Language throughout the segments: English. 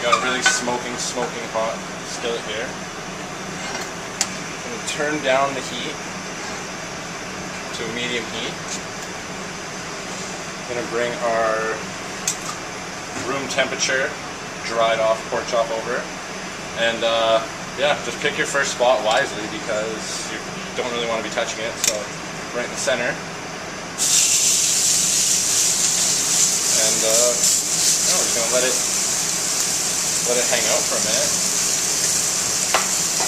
got a really smoking hot skillet here. I'm going to turn down the heat to a medium heat. I'm going to bring our room temperature dried off pork chop over, and yeah, just pick your first spot wisely because you don't really want to be touching it. So right in the center, and we're just going to let it hang out for a minute.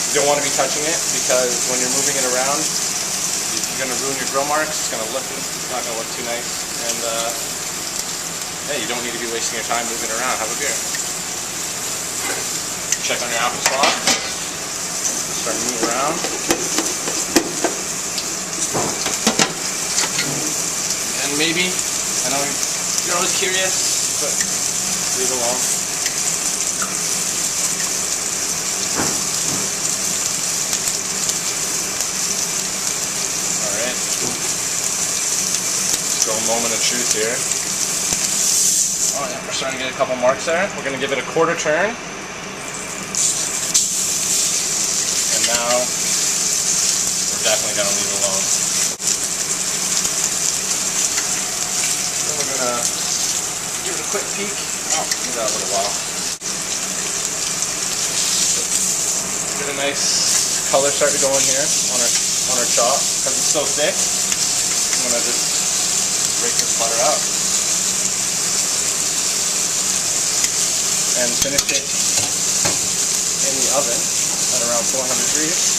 You don't want to be touching it because when you're moving it around, you're going to ruin your grill marks. It's going to look, it's not going to look too nice, and hey, you don't need to be wasting your time moving around. Have a beer. Check on your applesauce. Start moving around. And maybe, I know you're always curious, but leave it alone. Alright. Let's go a moment of truth here. Oh yeah, we're starting to get a couple marks there. We're going to give it a quarter turn. And now, we're definitely going to leave it alone. Then we're going to give it a quick peek. Oh, give that a little while. Get a nice color starting to go in here on our chop. Because it's so thick, I'm going to just break this butter out. And finish it in the oven at around 400 degrees.